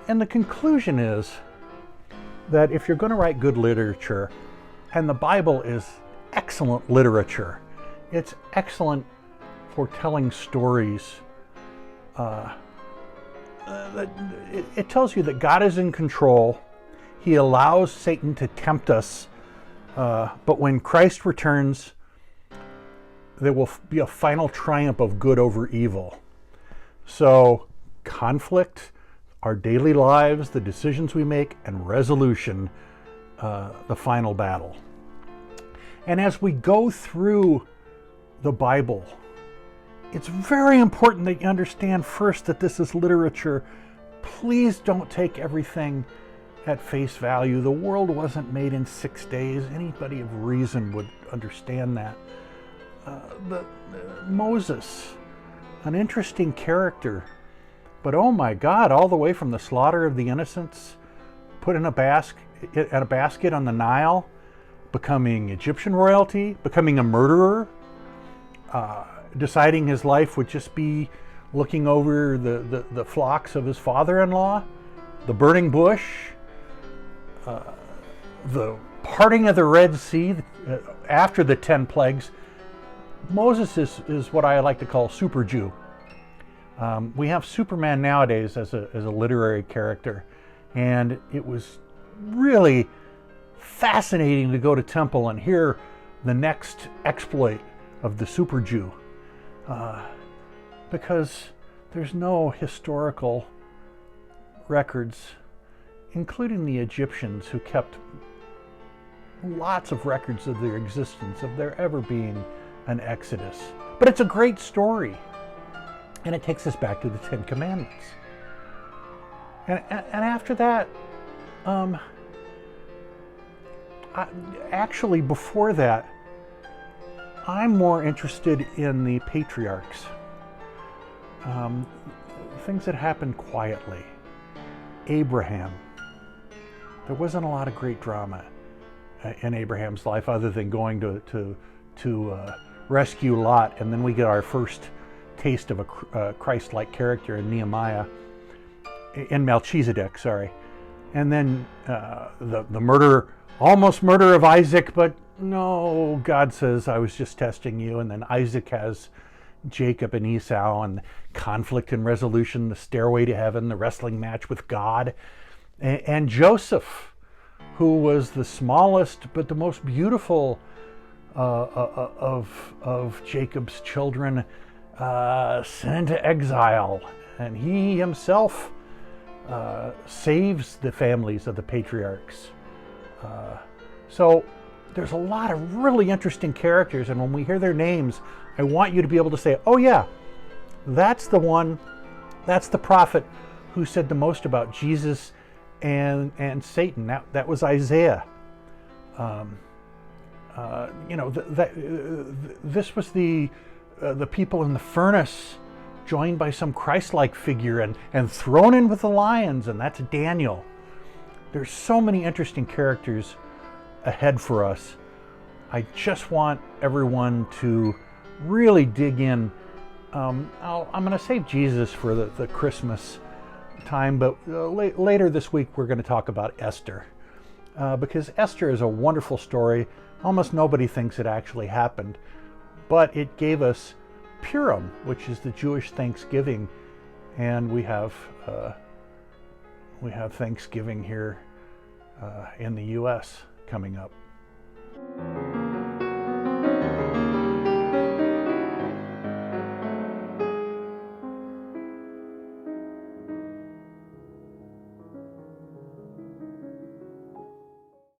And the conclusion is that if you're going to write good literature, and the Bible is excellent literature, it's excellent for telling stories. It tells you that God is in control. He allows Satan to tempt us, but when Christ returns, there will be a final triumph of good over evil. So conflict, our daily lives, the decisions we make, and resolution, the final battle. And as we go through the Bible, it's very important that you understand first that this is literature. Please don't take everything at face value. The world wasn't made in 6 days. Anybody of reason would understand that. Moses, an interesting character, but oh my God, all the way from the slaughter of the innocents, put in a basket on the Nile, becoming Egyptian royalty, becoming a murderer, deciding his life would just be looking over the flocks of his father-in-law, the burning bush, the parting of the Red Sea after the 10 plagues. Moses is what I like to call Super Jew. We have Superman nowadays as a literary character, and it was really fascinating to go to temple and hear the next exploit of the Super Jew, because there's no historical records, including the Egyptians, who kept lots of records of their existence, of there ever being an Exodus. But it's a great story, and it takes us back to the 10 Commandments. And after that, actually before that, I'm more interested in the patriarchs, things that happened quietly. Abraham. There wasn't a lot of great drama in Abraham's life other than going to rescue Lot, and then we get our first taste of a Christ-like character in Nehemiah, in Melchizedek, sorry. And then the almost murder of Isaac, but no, God says, I was just testing you. And then Isaac has Jacob and Esau, and conflict and resolution, the stairway to heaven, the wrestling match with God. And Joseph, who was the smallest but the most beautiful of Jacob's children, sent into exile, and he himself saves the families of the patriarchs. So there's a lot of really interesting characters, and when we hear their names, I want you to be able to say, oh yeah, that's the one, that's the prophet who said the most about Jesus and Satan. That was Isaiah. This was the people in the furnace joined by some Christ-like figure and thrown in with the lions, and that's Daniel. There's so many interesting characters ahead for us. I just want everyone to really dig in. I'm going to save Jesus for the Christmas time, but later this week we're going to talk about Esther, because Esther is a wonderful story. Almost nobody thinks it actually happened, but it gave us Purim, which is the Jewish Thanksgiving, and we have Thanksgiving here in the U.S. coming up.